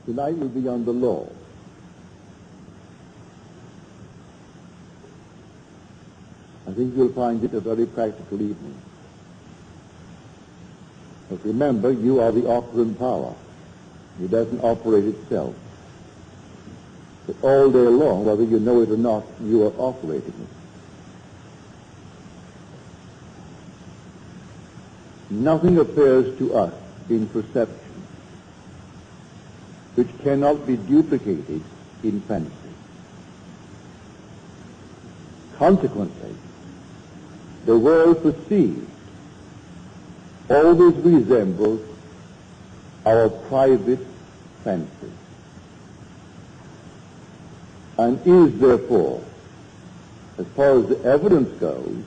Tonight will be on the law. I think you'll find it a very practical evening. But remember, you are the operant power. It doesn't operate itself. But all day long, whether you know it or not, you are operating it. Nothing appears to us in perception which cannot be duplicated in fancy. Consequently, the world perceived always resembles our private fancy, and is therefore, as far as the evidence goes,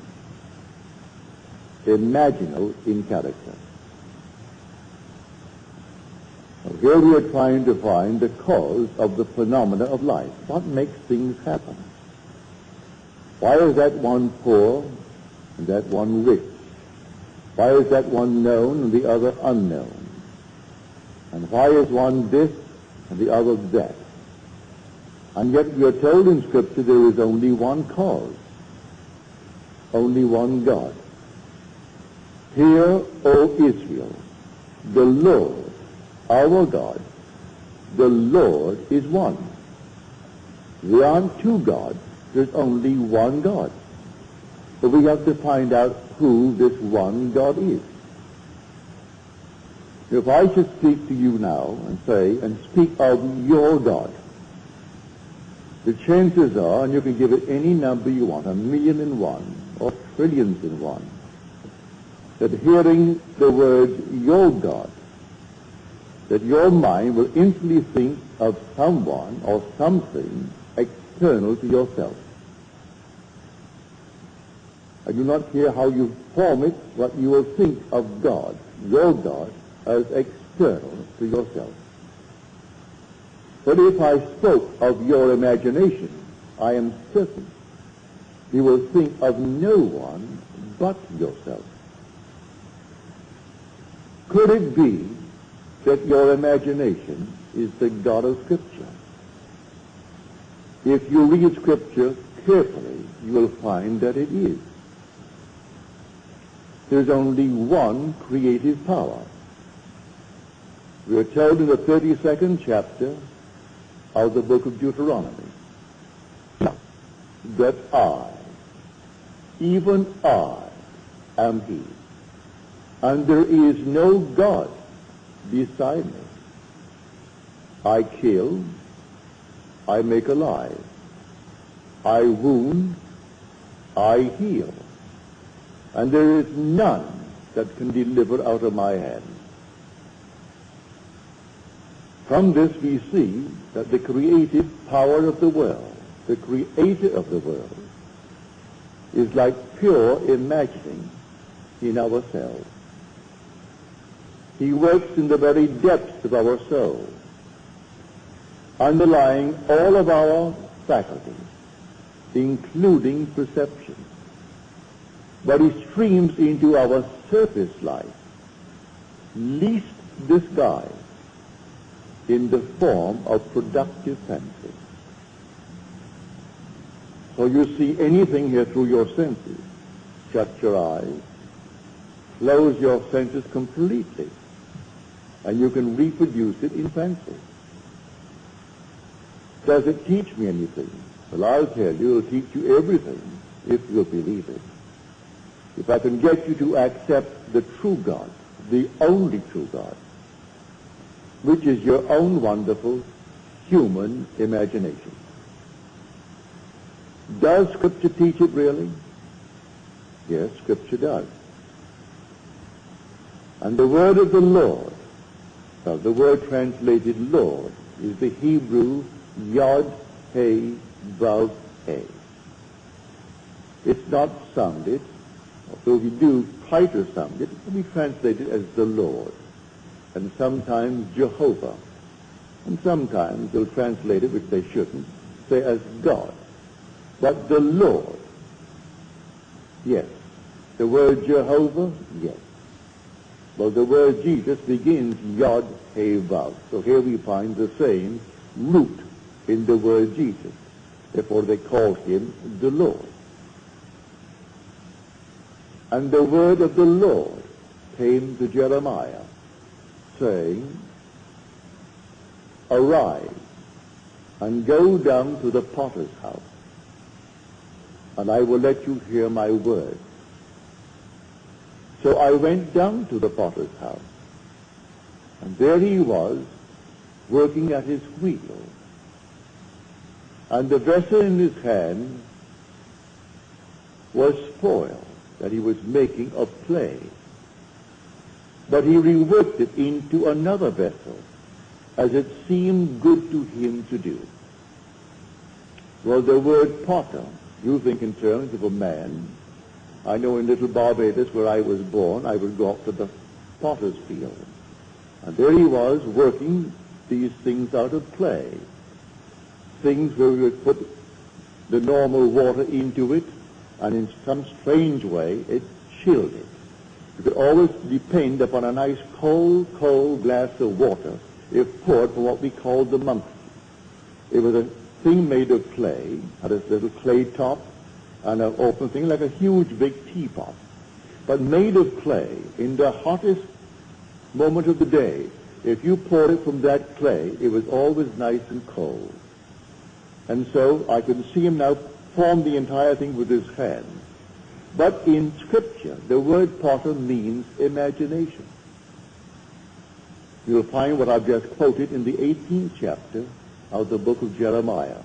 imaginal in character. Now, here we are trying to find the cause of the phenomena of life. What makes things happen? Why is that one poor and that one rich? Why is that one known and the other unknown? And why is one this and the other that? And yet we are told in Scripture there is only one cause, only one God. Hear, O Israel, the Lord, our God, the Lord is one. There aren't two gods, there's only one God. But we have to find out who this one God is. If I should speak to you now and say, and speak of your God, the chances are, and you can give it any number you want, 1,000,001 or trillions in one, that hearing the word your God, that your mind will instantly think of someone or something external to yourself. I do not care how you form it, but you will think of God, your God, as external to yourself. But if I spoke of your imagination, I am certain you will think of no one but yourself. Could it be that your imagination is the God of Scripture? If you read Scripture carefully, you will find that it is. There's only one creative power. We are told in the 32nd chapter of the book of Deuteronomy that I, even I, am He, and there is no God beside me. I kill, I make alive, I wound, I heal, and there is none that can deliver out of my hand. From this we see that the creative power of the world, the creator of the world, is like pure imagining in ourselves. He works in the very depths of our soul, underlying all of our faculties, including perception. But he streams into our surface life, least disguised, in the form of productive fancy. So you see anything here through your senses. Shut your eyes, close your senses completely, and you can reproduce it in fancy. Does it teach me anything? Well, I'll tell you, it'll teach you everything if you'll believe it. If I can get you to accept the true God, the only true God, which is your own wonderful human imagination. Does Scripture teach it really? Yes, Scripture does. And the word of the Lord, the word translated Lord, is the Hebrew Yod He Vav He. It's not sounded, although we do try to sound it, we translate it as the Lord, and sometimes Jehovah, and sometimes they'll translate it, which they shouldn't, say as God. But the Lord, yes. The word Jehovah, yes. Well, the word Jesus begins Yod, He, Vav. So here we find the same root in the word Jesus. Therefore they call him the Lord. And the word of the Lord came to Jeremiah, saying, Arise and go down to the potter's house, and I will let you hear my word. So I went down to the potter's house, and there he was, working at his wheel, and the vessel in his hand was spoiled, that he was making of clay. But he reworked it into another vessel, as it seemed good to him to do. Well, the word potter, you think in terms of a man. I know in little Barbados, where I was born, I would go up to the potter's field. And there he was, working these things out of clay. Things where we would put the normal water into it, and in some strange way, it chilled it. You could always depend upon a nice cold glass of water if poured from what we called the monkey. It was a thing made of clay, had a little clay top, and an open thing like a huge big teapot, but made of clay. In the hottest moment of the day, if you poured it from that clay, it was always nice and cold. And so I could see him now form the entire thing with his hands. But in Scripture, the word potter means imagination. You'll find what I've just quoted in the 18th chapter of the book of Jeremiah.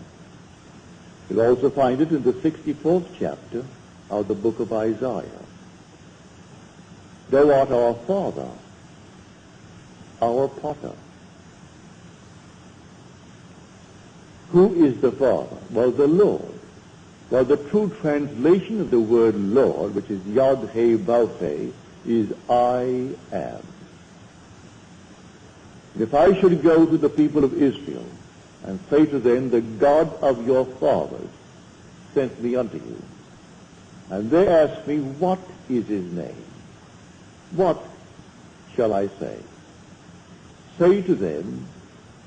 You'll also find it in the 64th chapter of the book of Isaiah. Thou art our Father, our potter. Who is the Father? Well, the Lord. Well, the true translation of the word Lord, which is Yod He Vav He, is I am. If I should go to the people of Israel and say to them, the God of your fathers sent me unto you, and they ask me, what is his name? What shall I say? Say to them,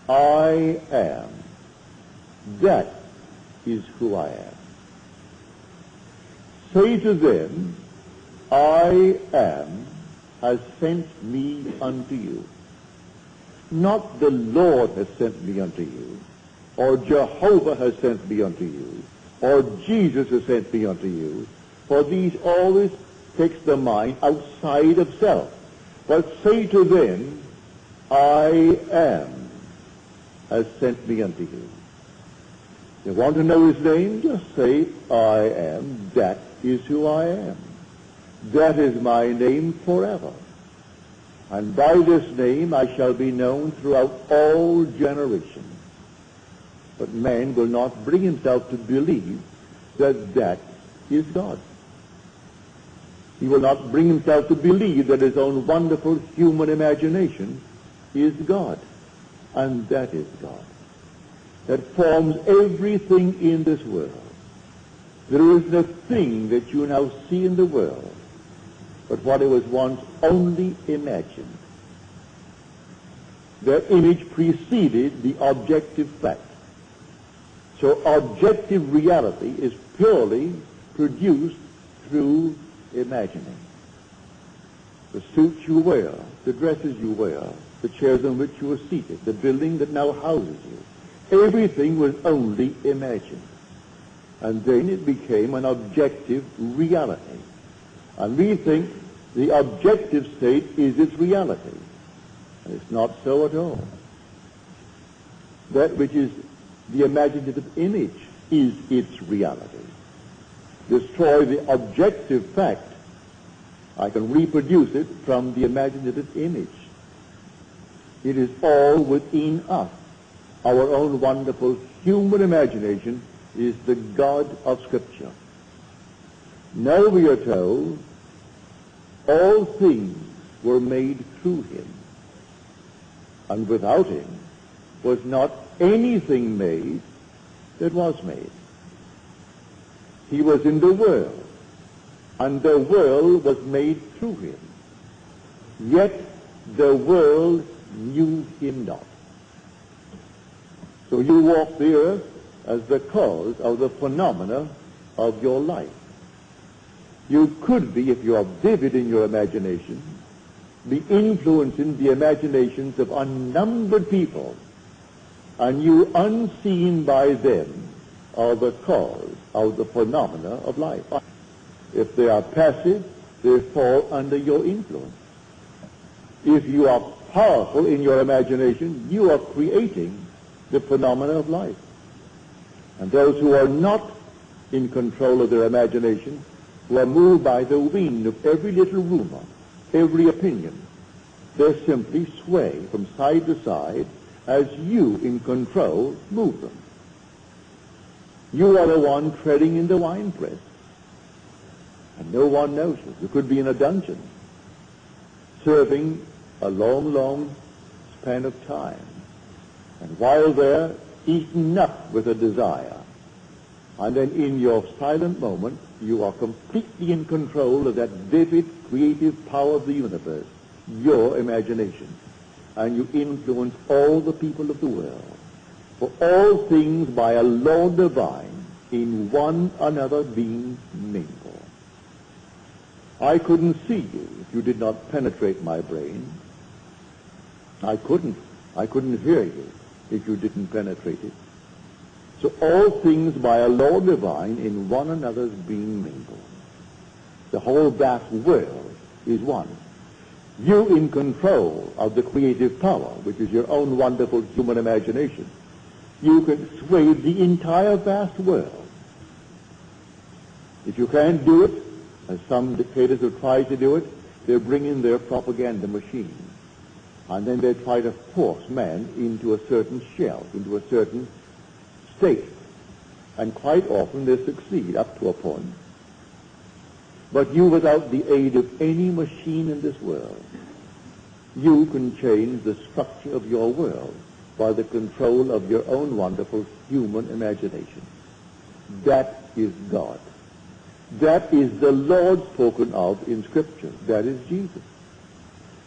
I am. That is who I am. Say to them, I am has sent me unto you. Not the Lord has sent me unto you, or Jehovah has sent me unto you, or Jesus has sent me unto you, for these always takes the mind outside of self. But say to them, I am has sent me unto you. You want to know his name? Just say, I am. That is who I am. That is my name forever. And by this name I shall be known throughout all generations. But man will not bring himself to believe that that is God. He will not bring himself to believe that his own wonderful human imagination is God. And that is God, that forms everything in this world. There isn't a thing that you now see in the world but what it was once only imagined. Their image preceded the objective fact. So objective reality is purely produced through imagining. The suits you wear, the dresses you wear, the chairs on which you are seated, the building that now houses you, everything was only imagined. And then it became an objective reality. And we think the objective state is its reality. And it's not so at all. That which is the imaginative image is its reality. Destroy the objective fact, I can reproduce it from the imaginative image. It is all within us. Our own wonderful human imagination is the God of Scripture. Now we are told all things were made through him, and without him was not anything made that was made. He was in the world, and the world was made through him, yet the world knew him not. So you walk the earth as the cause of the phenomena of your life. You could be, if you are vivid in your imagination, be influencing the imaginations of unnumbered people, and you, unseen by them, are the cause of the phenomena of life. If they are passive, they fall under your influence. If you are powerful in your imagination, you are creating the phenomena of life. And those who are not in control of their imagination, who are moved by the wind of every little rumor, every opinion, they simply sway from side to side as you, in control, move them. You are the one treading in the winepress, and no one knows it. You could be in a dungeon, serving a long, long span of time, and while there, eaten up with a desire. And then in your silent moment, you are completely in control of that vivid, creative power of the universe, your imagination. And you influence all the people of the world. For all things by a law divine, in one another being mingled. I couldn't see you if you did not penetrate my brain. I couldn't hear you if you didn't penetrate it. So all things by a law divine in one another's being mingled. The whole vast world is one. You in control of the creative power, which is your own wonderful human imagination. You can sway the entire vast world. If you can't do it, as some dictators have tried to do it, they bring in their propaganda machine. And then they try to force man into a certain shell, into a certain state. And quite often they succeed up to a point. But you, without the aid of any machine in this world, you can change the structure of your world by the control of your own wonderful human imagination. That is God. That is the Lord spoken of in Scripture. That is Jesus.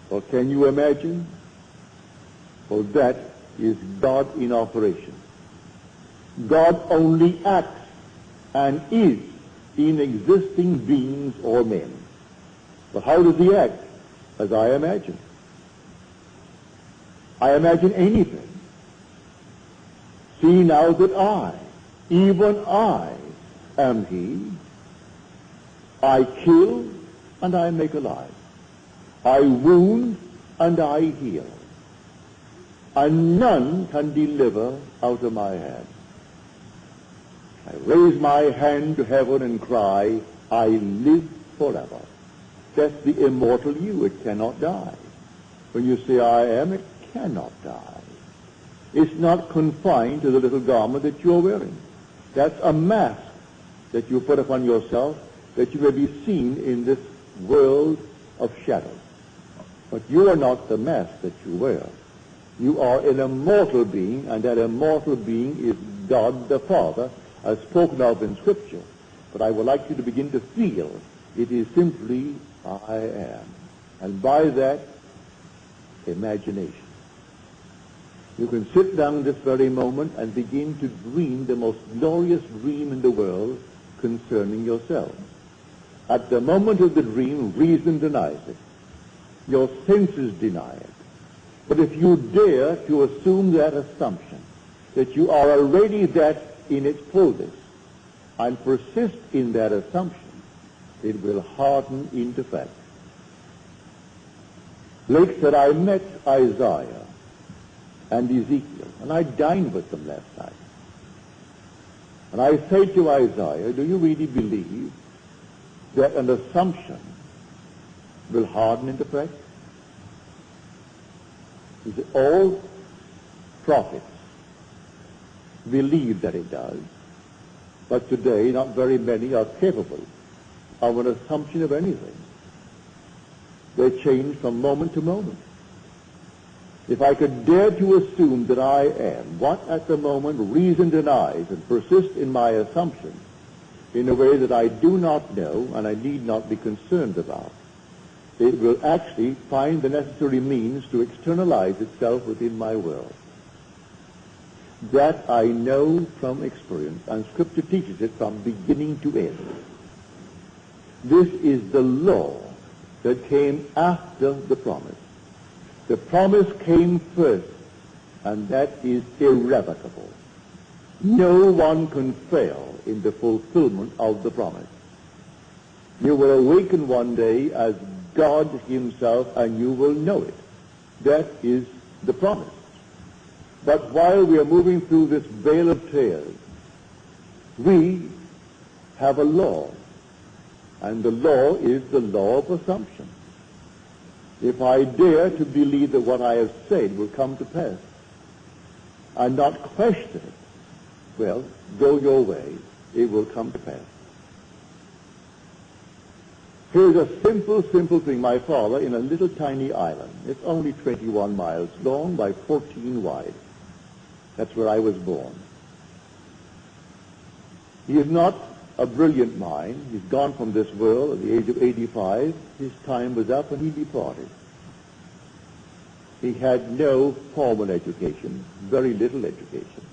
Or can you imagine? Well, that is God in operation. God only acts and is in existing beings or men. But how does he act? As I imagine. I imagine anything. See now that I, even I, am he. I kill and I make alive. I wound and I heal. And none can deliver out of my hand. I raise my hand to heaven and cry, I live forever. That's the immortal you. It cannot die. When you say I am, it cannot die. It's not confined to the little garment that you're wearing. That's a mask that you put upon yourself that you may be seen in this world of shadows. But you are not the mask that you wear. You are an immortal being, and that immortal being is God the Father, as spoken of in Scripture. But I would like you to begin to feel it is simply I am. And by that, imagination. You can sit down this very moment and begin to dream the most glorious dream in the world concerning yourself. At the moment of the dream, reason denies it. Your senses deny it. But if you dare to assume that assumption, that you are already that in its fullness, and persist in that assumption, it will harden into fact. Blake said, I met Isaiah and Ezekiel, and I dined with them last night. And I say to Isaiah, do you really believe that an assumption will harden into fact? He said, all prophets believe that it does, but today not very many are capable of an assumption of anything. They change from moment to moment. If I could dare to assume that I am what at the moment reason denies and persist in my assumption in a way that I do not know and I need not be concerned about, it will actually find the necessary means to externalize itself within my will. That I know from experience, and Scripture teaches it from beginning to end. This is the law that came after the promise. The promise came first, and that is irrevocable. No one can fail in the fulfillment of the promise. You will awaken one day as God himself, and you will know it. That is the promise. But while we are moving through this vale of tears, we have a law, and the law is the law of assumption. If I dare to believe that what I have said will come to pass, and not question it, well, go your way, it will come to pass. Here's a simple thing. My father, in a little tiny island, it's only 21 miles long by 14 wide. That's where I was born. He is not a brilliant mind. He's gone from this world at the age of 85. His time was up and he departed. He had no formal education, very little education.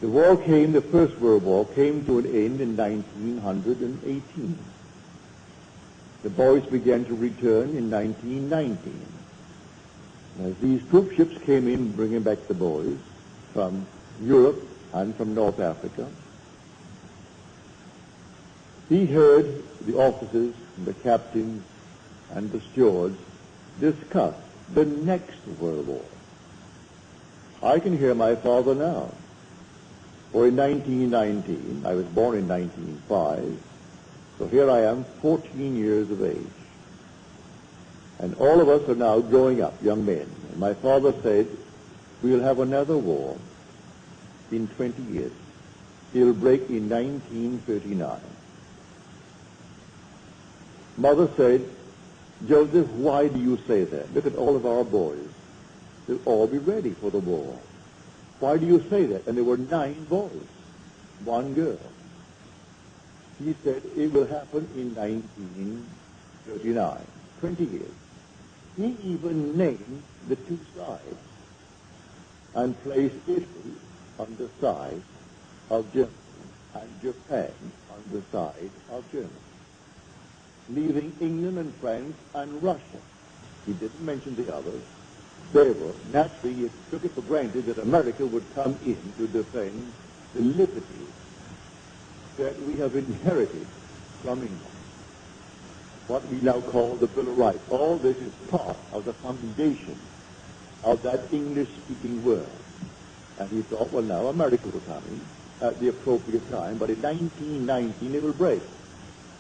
The war came, the First World War came to an end in 1918. The boys began to return in 1919. As these troop ships came in, bringing back the boys from Europe and from North Africa, he heard the officers, the captains, and the stewards discuss the next World War. I can hear my father now. For in 1919, I was born in 1905, so here I am, 14 years of age. And all of us are now growing up, young men. And my father said, we'll have another war in 20 years. It'll break in 1939. Mother said, Joseph, why do you say that? Look at all of our boys. They'll all be ready for the war. Why do you say that? And there were 9 boys, 1 girl. He said, it will happen in 1939, 20 years. He even named the 2 sides and placed Italy on the side of Germany and Japan on the side of Germany, leaving England and France and Russia. He didn't mention the others. They were, naturally, he took it for granted that America would come in to defend the liberties that we have inherited from England. What we now call the Bill of Rights. All this is part of the foundation of that English-speaking world. And he thought, well, now America will come in at the appropriate time, but in 1919 it will break.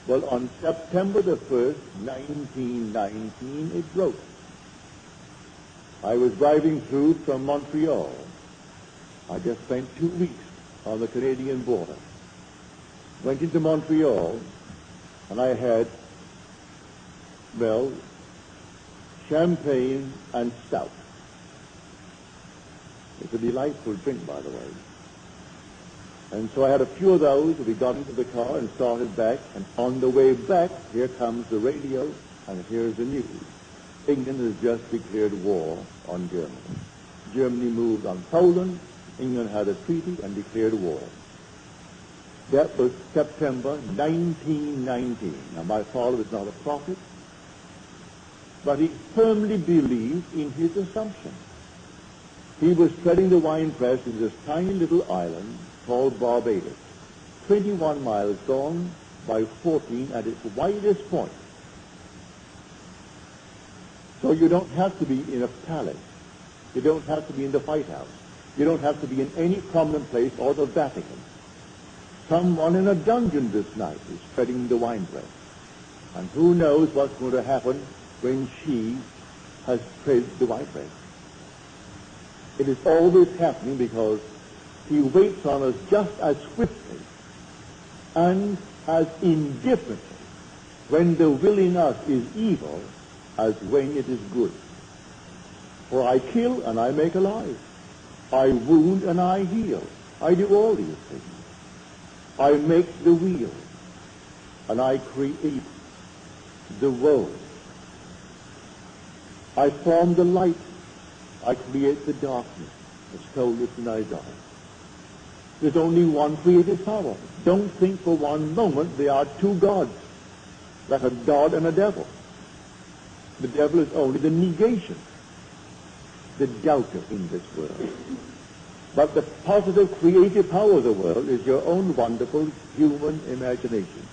Well, on September the 1st, 1919, it broke. I was driving through from Montreal. I just spent 2 weeks on the Canadian border. Went into Montreal, and I had, well, champagne and stout. It's a delightful drink, by the way. And so I had a few of those. We got into the car and started back. And on the way back, here comes the radio, and here's the news. England has just declared war on Germany. Germany moved on Poland. England had a treaty and declared war. That was September 1919. Now, my father was not a prophet, but he firmly believed in his assumption. He was treading the winepress in this tiny little island called Barbados, 21 miles long by 14 at its widest point. So you don't have to be in a palace. You don't have to be in the White House. You don't have to be in any prominent place or the Vatican. Someone in a dungeon this night is treading the winepress. And who knows what's going to happen when she has tread the winepress. It is always happening because he waits on us just as swiftly and as indifferently when the will in us is evil as when it is good. For I kill and I make alive. I wound and I heal. I do all these things. I make the wheel and I create the world. I form the light. I create the darkness. It's told us in Isaiah. There's only one creative power. Don't think for one moment there are two gods, like a God and a devil. The devil is only the negation, the doubter in this world. But the positive creative power of the world is your own wonderful human imagination.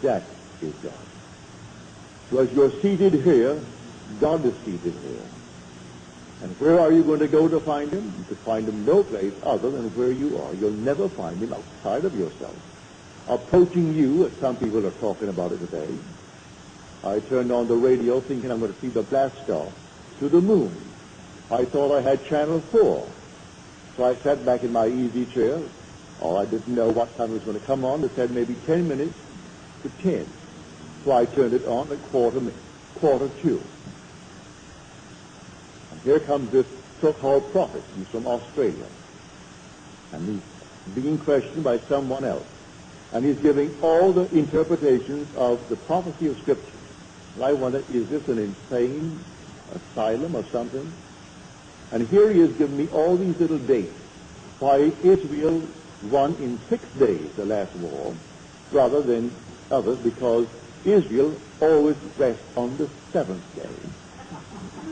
That is God. So as you're seated here, God is seated here. And where are you going to go to find him? You can find him no place other than where you are. You'll never find him outside of yourself. Approaching you, as some people are talking about it today, I turned on the radio thinking I'm going to see the blast off to the moon. I thought I had Channel 4. So I sat back in my easy chair. Oh, I didn't know what time it was going to come on. It said maybe 10 minutes to 10. So I turned it on at quarter to. And here comes this so-called prophet. He's from Australia. And he's being questioned by someone else. And he's giving all the interpretations of the prophecy of Scripture. And I wonder, is this an insane asylum or something? And here he is giving me all these little dates. Why Israel won in 6 days the last war, rather than others, because Israel always rests on the 7th day.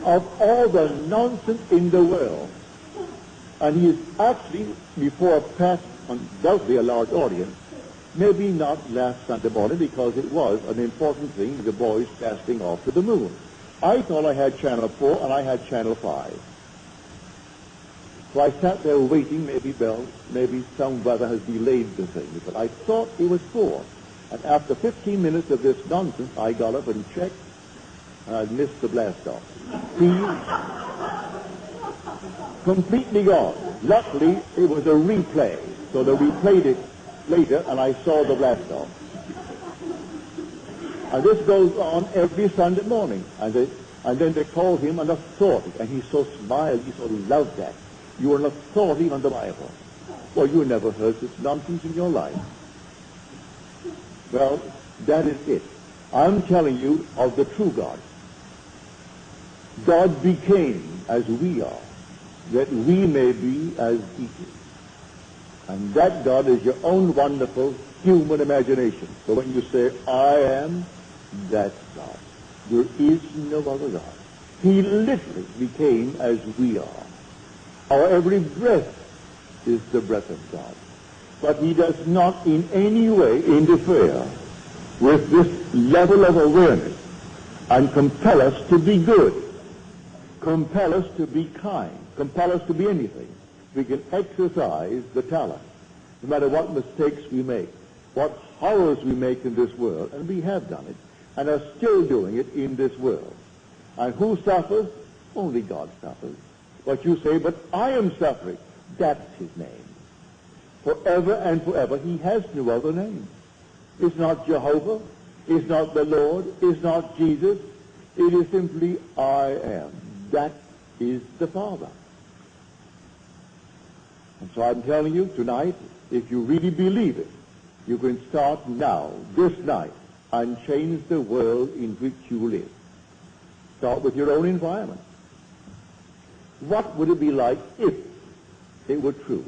Of all the nonsense in the world. And he is actually, before undoubtedly a large audience, maybe not last Sunday morning, because it was an important thing, the boys casting off to the moon. I thought I had Channel 4 and I had Channel 5. So I sat there waiting, maybe some weather has delayed the thing, but I thought it was 4. And after 15 minutes of this nonsense, I got up and checked, and I missed the blast off. See? Completely gone. Luckily, it was a replay, so they replayed it later, and I saw the blast off. And this goes on every Sunday morning. And then they call him an authority, and he so smiled, he so loved that. You are an authority on the Bible. Well, you never heard this nonsense in your life. Well, that is it. I'm telling you of the true God. God became as we are, that we may be as he is. And that God is your own wonderful human imagination. So when you say, I am, that's God. There is no other God. He literally became as we are. Our every breath is the breath of God. But he does not in any way interfere with this level of awareness and compel us to be good, compel us to be kind, compel us to be anything. We can exercise the talent, no matter what mistakes we make, what horrors we make in this world, and we have done it, and are still doing it in this world. And who suffers? Only God suffers. But you say, but I am suffering. That's his name. Forever and forever, he has no other name. It's not Jehovah. It's not the Lord. It's not Jesus. It is simply I am. That is the Father. And so I'm telling you tonight, if you really believe it, you can start now, this night, and change the world in which you live. Start with your own environment. What would it be like if it were true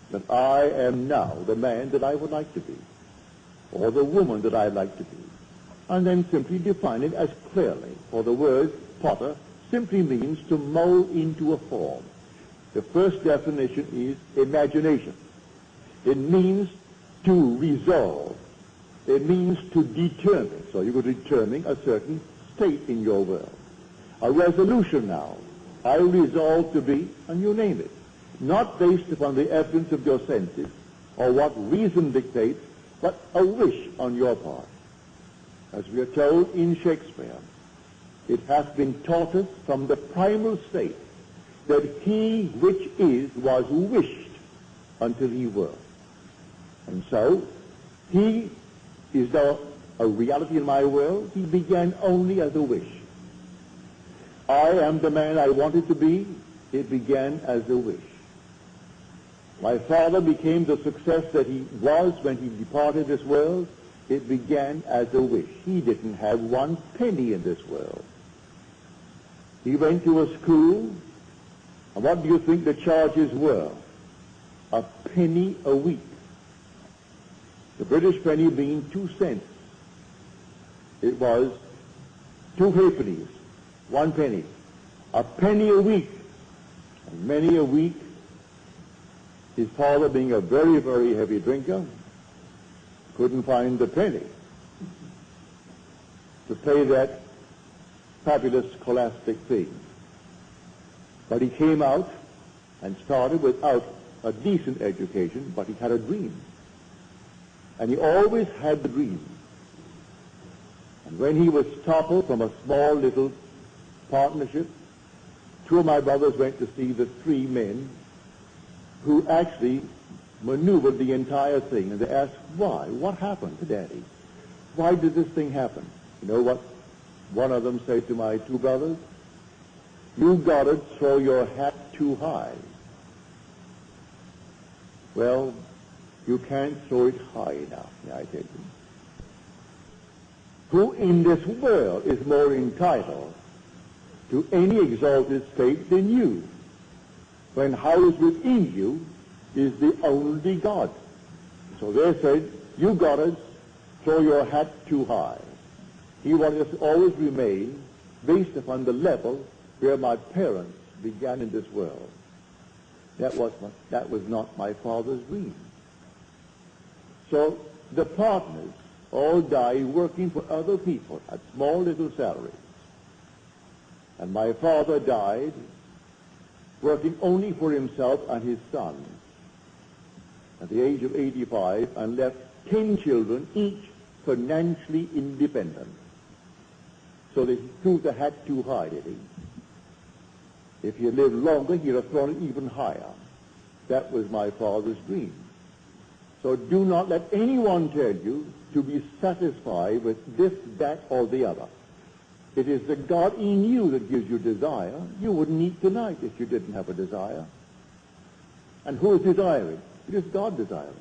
that I am now the man that I would like to be, or the woman that I'd like to be? And then simply define it as clearly, for the word potter simply means to mold into a form. The first definition is imagination. It means to resolve. It means to determine. So you could determine a certain state in your world. A resolution now. I resolve to be, and you name it. Not based upon the evidence of your senses or what reason dictates, but a wish on your part. As we are told in Shakespeare, it hath been taught us from the primal state that he which is was wished until he were. And so, he is now a reality in my world. He began only as a wish. I am the man I wanted to be. It began as a wish. My father became the success that he was when he departed this world. It began as a wish. He didn't have one penny in this world. He went to a school, and what do you think the charges were? A penny a week. The British penny being 2 cents. It was 2 halfpennies, 1 penny. A penny a week. And many a week, his father being a very, very heavy drinker, couldn't find the penny to pay that fabulous scholastic fee. But he came out and started without a decent education, but he had a dream. And he always had the dream. And when he was toppled from a small little partnership, 2 of my brothers went to see the 3 men who actually maneuvered the entire thing. And they asked, why? What happened to Daddy? Why did this thing happen? You know what one of them said to my 2 brothers? You Goddard throw your hat too high. Well, you can't throw it high enough, I tell you. Who in this world is more entitled to any exalted state than you, when housed within you is the only God? So they said, you Goddards, throw your hat too high. He wanted us to always remain based upon the level where my parents began in this world. That was not my father's dream. So the partners all died working for other people at small little salaries. And my father died working only for himself and his son at the age of 85, and left 10 children, each financially independent. So they threw the hat too high, did he? If he had lived longer, he'd have thrown it even higher. That was my father's dream. So do not let anyone tell you to be satisfied with this, that, or the other. It is the God in you that gives you desire. You wouldn't eat tonight if you didn't have a desire. And who is desiring? It is God desiring.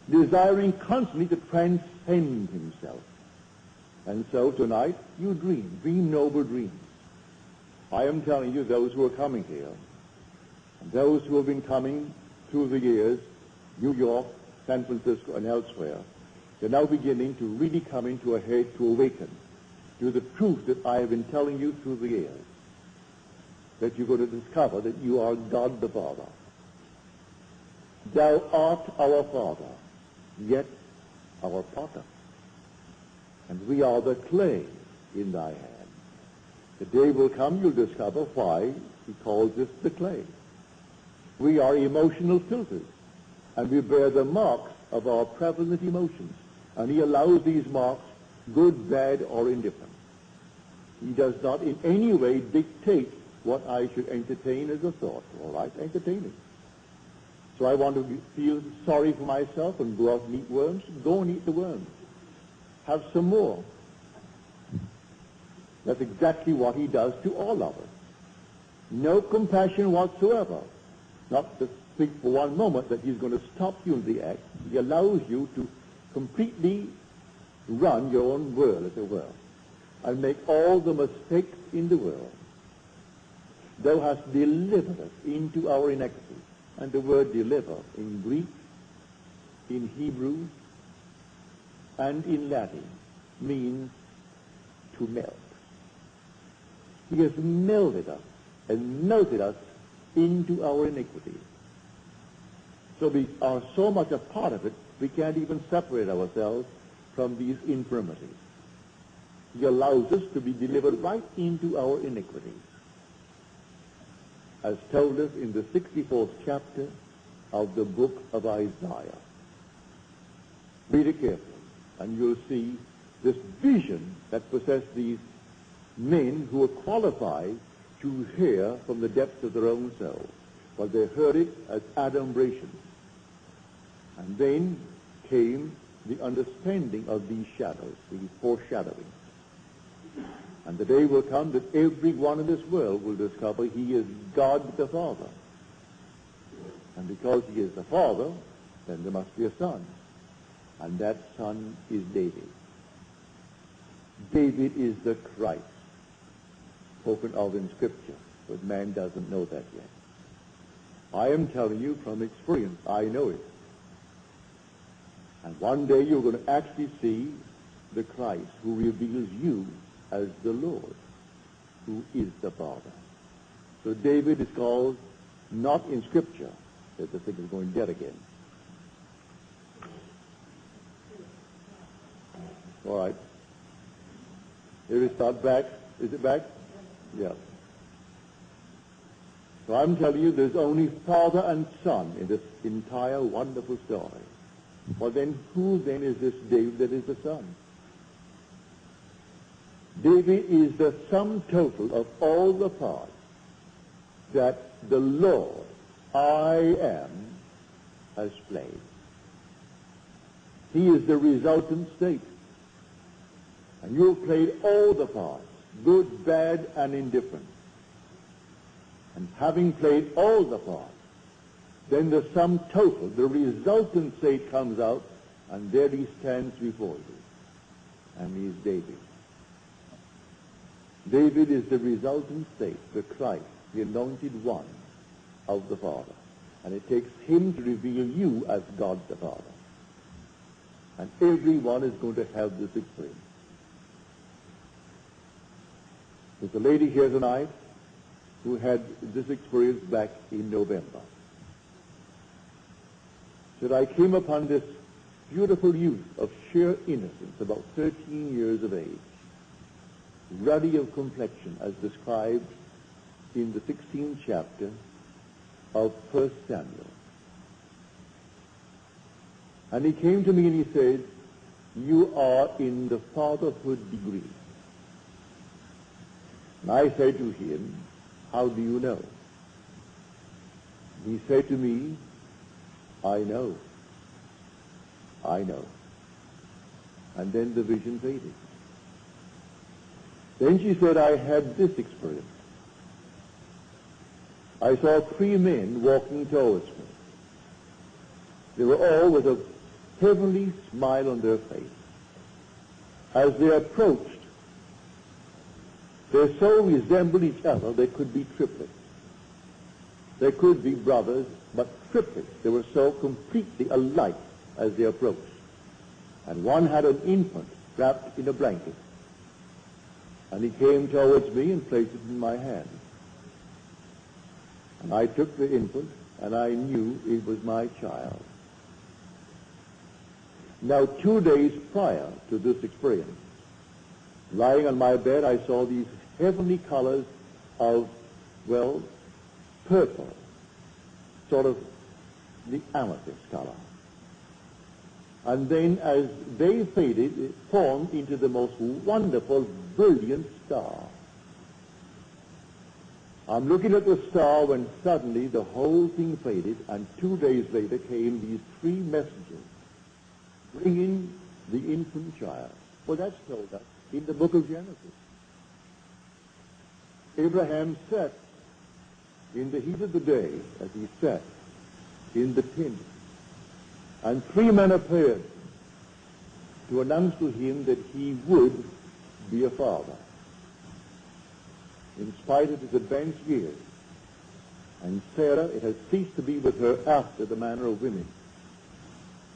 Desiring constantly to transcend himself. And so tonight, you dream noble dreams. I am telling you, those who are coming here, and those who have been coming through the years, New York, San Francisco, and elsewhere, they're now beginning to really come into a head to awaken to the truth that I have been telling you through the years, that you're going to discover that you are God the Father. Thou art our Father, yet our potter, and we are the clay in thy hand. The day will come, you'll discover why he calls us the clay. We are emotional filters, and we bear the marks of our prevalent emotions, and he allows these marks, good, bad, or indifferent. He does not in any way dictate what I should entertain as a thought. All right, entertain it. So I want to feel sorry for myself and go out and eat worms. Go and eat the worms. Have some more. That's exactly what he does to all of us. No compassion whatsoever. Not to think for one moment that he's going to stop you in the act. He allows you to completely run your own world, as it were, and make all the mistakes in the world. Thou hast delivered us into our iniquity. And the word deliver in Greek, in Hebrew, and in Latin means to melt. He has melted us and melted us into our iniquity. So we are so much a part of it, we can't even separate ourselves from these infirmities. He allows us to be delivered right into our iniquities, as told us in the 64th chapter of the book of Isaiah. Read it carefully, and you'll see this vision that possessed these men who were qualified to hear from the depths of their own souls. Well, they heard it as adumbrations. And then came the understanding of these shadows, these foreshadowings. And the day will come that everyone in this world will discover he is God the Father. And because he is the Father, then there must be a Son. And that son is David. David is the Christ spoken of in Scripture, but man doesn't know that yet. I am telling you from experience, I know it. And one day you're going to actually see the Christ who reveals you as the Lord, who is the Father. So David is called, not in Scripture, that the thing is going dead again. All right. Here is start back. Is it back? Yeah. So I'm telling you, there's only father and son in this entire wonderful story. Well, then, who then is this David that is the son? David is the sum total of all the parts that the Lord, I am, has played. He is the resultant state. And you have played all the parts, good, bad, and indifferent. And having played all the parts, then the sum total, the resultant state comes out, and there he stands before you. And he is David. David is the resultant state, the Christ, the anointed one of the Father. And it takes him to reveal you as God the Father. And everyone is going to have this experience. There's a lady here tonight who had this experience back in November. Said, I came upon this beautiful youth of sheer innocence, about 13 years of age, ruddy of complexion, as described in the 16th chapter of 1 Samuel. And he came to me and he said, you are in the fatherhood degree. And I said to him, how do you know? He said to me, I know. I know. And then the vision faded. Then she said, I had this experience. I saw 3 men walking towards me. They were all with a heavenly smile on their face. As they approached, they so resembled each other they could be triplets. They could be brothers, but triplets. They were so completely alike as they approached. And one had an infant wrapped in a blanket. And he came towards me and placed it in my hand. And I took the infant, and I knew it was my child. Now, 2 days prior to this experience, lying on my bed, I saw these heavenly colors of, well, purple, sort of the amethyst color. And then as they faded, it formed into the most wonderful, brilliant star. I'm looking at the star when suddenly the whole thing faded, and 2 days later came these 3 messengers bringing the infant child. Well, that's told us in the book of Genesis. Abraham sat in the heat of the day, as he sat in the tent, and 3 men appeared to announce to him that he would be a father, in spite of his advanced years. And Sarah, it has ceased to be with her after the manner of women.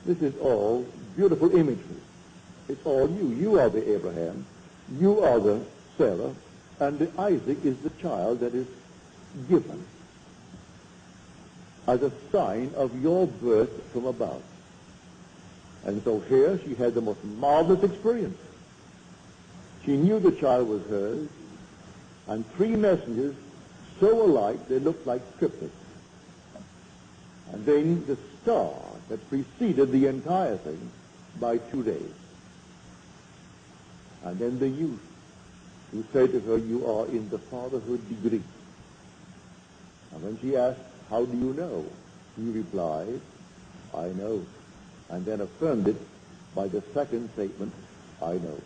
This is all beautiful imagery. It's all you. You are the Abraham. You are the Sarah. And the Isaac is the child that is given as a sign of your birth from above. And so here she had the most marvelous experience. She knew the child was hers, and 3 messengers so alike they looked like triplets. And then the star that preceded the entire thing by 2 days. And then the youth who said to her, you are in the fatherhood degree. And when she asked, how do you know? He replied, I know. And then affirmed it by the second statement, I know.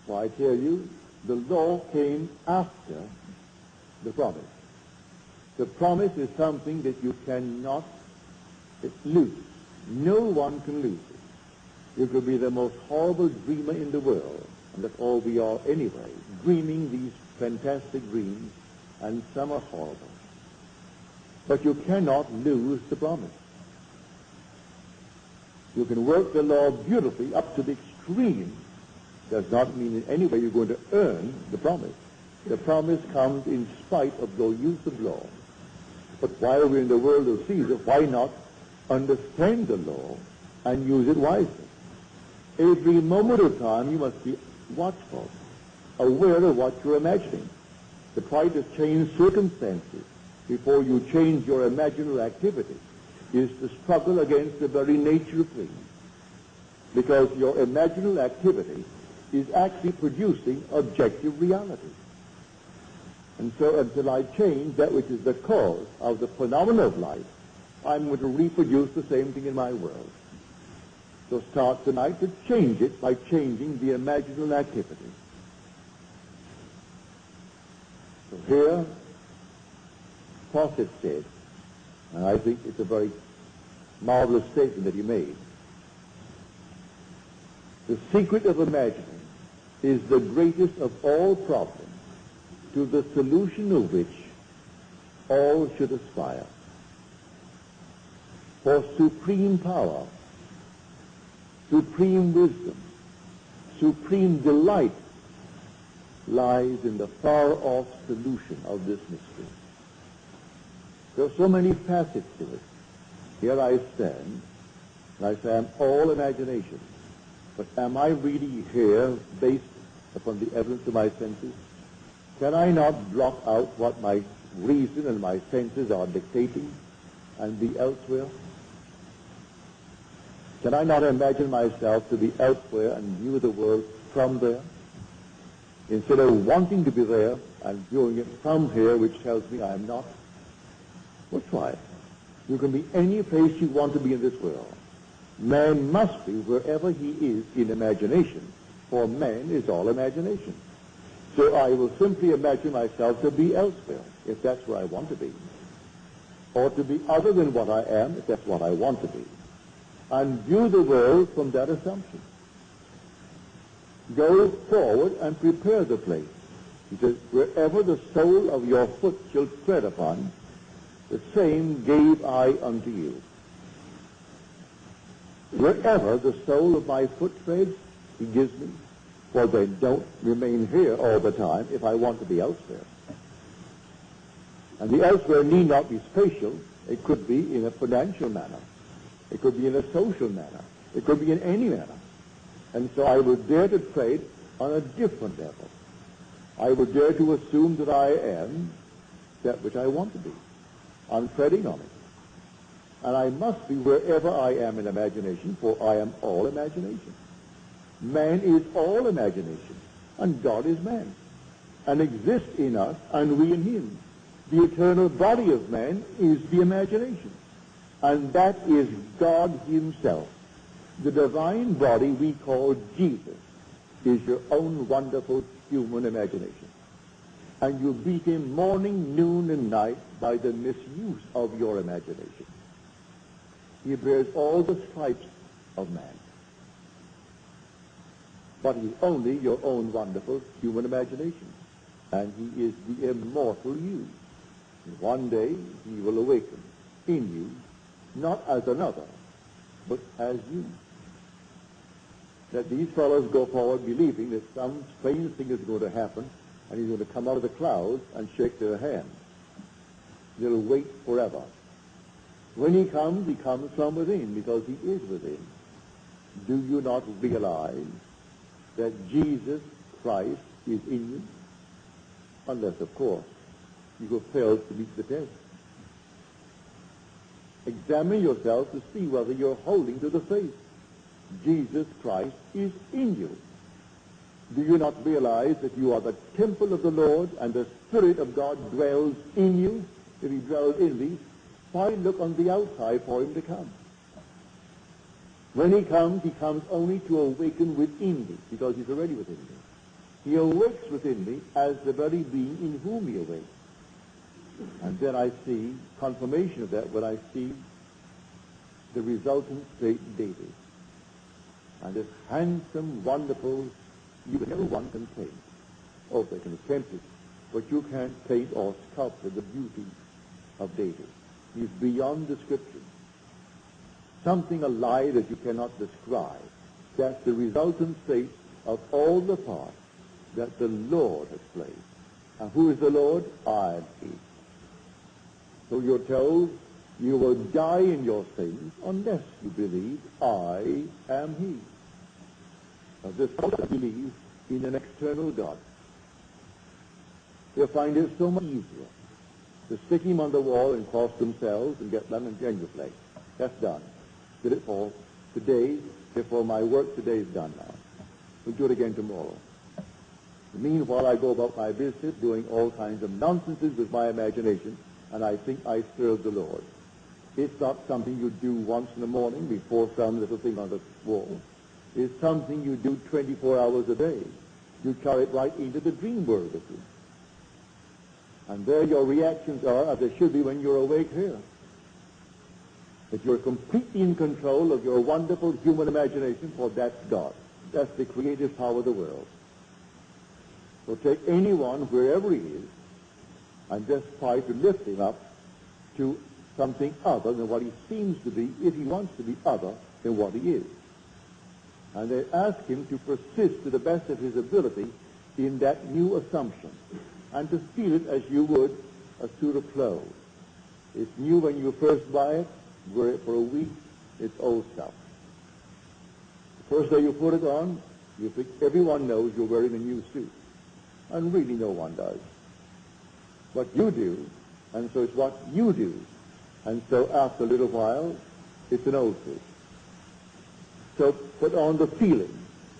So I tell you, the law came after the promise. The promise is something that you cannot It's loose. No one can lose it. You could be the most horrible dreamer in the world, and that's all we are anyway, dreaming these fantastic dreams, and some are horrible. But you cannot lose the promise. You can work the law beautifully up to the extreme. Does not mean in any way you're going to earn the promise. The promise comes in spite of your use of law. But while we're in the world of Caesar, why not understand the law and use it wisely? Every moment of time you must be watchful, aware of what you're imagining. To try to change circumstances before you change your imaginary activity is to struggle against the very nature of things. Because your imaginary activity is actually producing objective reality. And so until I change that which is the cause of the phenomena of life, I'm going to reproduce the same thing in my world. So start tonight to change it by changing the imaginal activity. So here, Fawcett said, and I think it's a very marvelous statement that he made, the secret of imagining is the greatest of all problems, to the solution of which all should aspire. For supreme power, supreme wisdom, supreme delight lies in the far-off solution of this mystery. There are so many facets to it. Here I stand, and I say I'm all imagination. But am I really here based upon the evidence of my senses? Can I not block out what my reason and my senses are dictating and be elsewhere? Can I not imagine myself to be elsewhere and view the world from there? Instead of wanting to be there and viewing it from here, which tells me I am not? Well, try it. You can be any place you want to be in this world. Man must be wherever he is in imagination, for man is all imagination. So I will simply imagine myself to be elsewhere, if that's where I want to be, or to be other than what I am, if that's what I want to be, and view the world from that assumption. Go forward and prepare the place. He says, wherever the sole of your foot shall tread upon, the same gave I unto you. Wherever the sole of my foot treads, he gives me. For they don't remain here all the time if I want to be elsewhere. And the elsewhere need not be spatial. It could be in a financial manner. It could be in a social manner. It could be in any manner. And so I would dare to trade on a different level. I would dare to assume that I am that which I want to be. I'm treading on it. And I must be wherever I am in imagination, for I am all imagination. Man is all imagination, and God is man, and exists in us, and we in him. The eternal body of man is the imagination, and that is God himself. The divine body we call Jesus is your own wonderful human imagination. And you beat him morning, noon, and night by the misuse of your imagination. He bears all the stripes of man. But he's only your own wonderful human imagination. And he is the immortal you. And one day he will awaken in you, not as another, but as you. That these fellows go forward believing that some strange thing is going to happen, and he's going to come out of the clouds and shake their hand. They'll wait forever. When he comes from within, because he is within. Do you not realize that Jesus Christ is in you? Unless, of course, you have failed to meet the test. Examine yourself to see whether you're holding to the faith. Jesus Christ is in you. Do you not realize that you are the temple of the Lord and the Spirit of God dwells in you? If he dwells in thee, why look on the outside for him to come? When he comes only to awaken within thee, because he's already within thee. He awakes within thee as the very being in whom he awakes. And then I see confirmation of that when I see the resultant state daily. And this handsome, wonderful, you never one can paint. Oh, they can attempt it, but you can't paint or sculpture the beauty of David. He's beyond description. Something alive that you cannot describe. That's the resultant state of all the parts that the Lord has placed. And who is the Lord? I am He. So you're told you will die in your sins unless you believe I am He. Now this person believes in an external God. They'll find it so much easier to stick him on the wall and cross themselves and get them and genuflect. That's done. Did it for today, therefore my work today is done now. We'll do it again tomorrow. Meanwhile, I go about my business doing all kinds of nonsenses with my imagination, and I think I serve the Lord. It's not something you do once in the morning before some little thing on the wall. It's something you do 24 hours a day. You carry it right into the dream world with you. And there your reactions are as they should be when you're awake here. That you're completely in control of your wonderful human imagination, for that's God. That's the creative power of the world. So take anyone, wherever he is, and just try to lift him up to something other than what he seems to be, if he wants to be other than what he is. And they ask him to persist to the best of his ability in that new assumption, and to feel it as you would a suit of clothes. It's new when you first buy it, wear it for a week, it's old stuff. The first day you put it on, you think everyone knows you're wearing a new suit. And really no one does. But you do, and so it's what you do. And so after a little while, it's an old suit. So put on the feeling.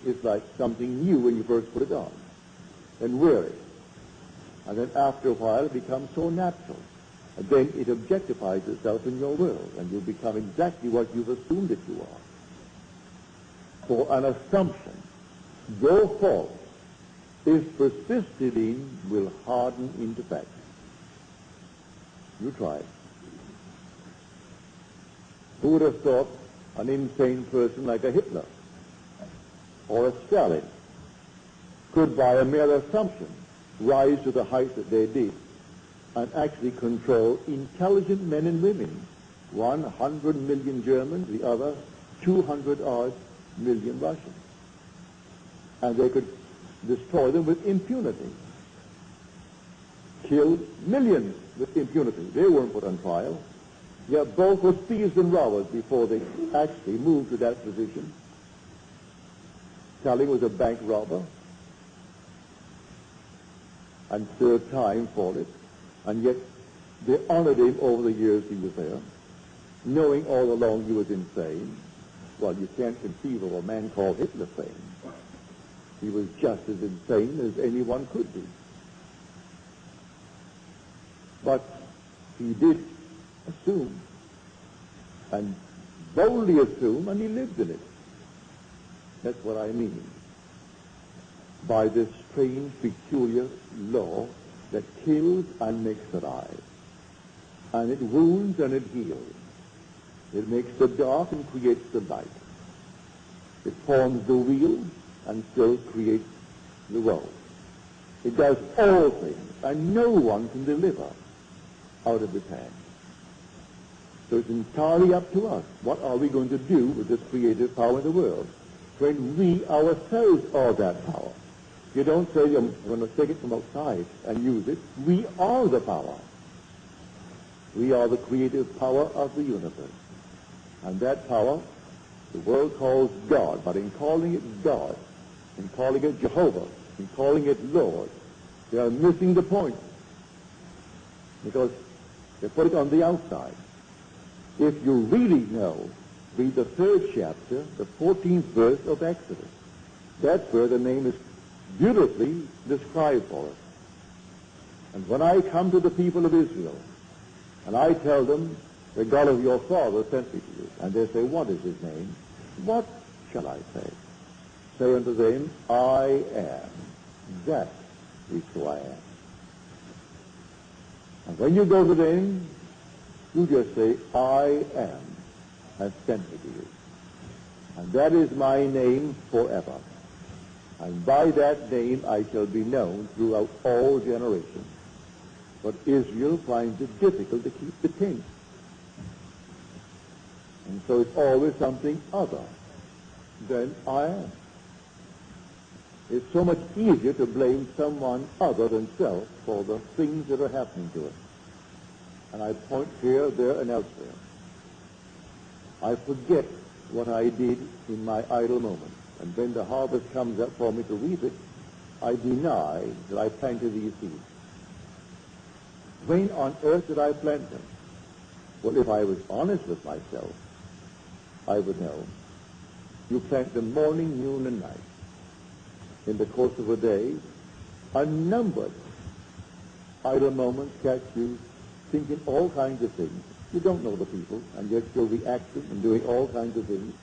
It's like something new when you first put it on. And wear it. And then after a while, it becomes so natural. And then it objectifies itself in your world, and you become exactly what you've assumed that you are. For an assumption, though false, if persisted in, will harden into fact. You try it. Who would have thought an insane person like a Hitler or a Stalin could, by a mere assumption, rise to the height that they did and actually control intelligent men and women, 100 million Germans, the other 200-odd million Russians. And they could destroy them with impunity, kill millions with impunity. They weren't put on trial. Yet both were thieves and robbers before they actually moved to that position. Stalin was a bank robber and served time for it, and yet they honored him over the years he was there, knowing all along he was insane. Well, you can't conceive of a man called Hitler sane. He was just as insane as anyone could be. But he did assume, and boldly assume, and he lived in it. That's what I mean by this strange, peculiar law that kills and makes alive. And it wounds and it heals. It makes the dark and creates the light. It forms the wheel and still creates the world. It does all things, and no one can deliver out of its hand. So it's entirely up to us. What are we going to do with this creative power in the world when we ourselves are that power? You don't say you're going to take it from outside and use it. We are the power. We are the creative power of the universe. And that power, the world calls God, but in calling it God, in calling it Jehovah, in calling it Lord, they are missing the point. Because they put it on the outside. If you really know, read the 3rd chapter, the 14th verse of Exodus. That's where the name is beautifully described for us. And when I come to the people of Israel, and I tell them, the God of your father sent me to you, and they say, what is his name? What shall I say? Say unto them, I am. That is who I am. And when you go to them, you just say, I am. has sent me to you. And that is my name forever. And by that name I shall be known throughout all generations. But Israel finds it difficult to keep the 10th. And so it's always something other than I am. It's so much easier to blame someone other than self for the things that are happening to us. And I point here, there, and elsewhere. I forget what I did in my idle moments. And when the harvest comes up for me to reap it, I deny that I planted these seeds. When on earth did I plant them? Well, if I was honest with myself, I would know. You plant them morning, noon, and night. In the course of a day, unnumbered idle moments catch you thinking all kinds of things. You don't know the people, and yet you're reacting and doing all kinds of things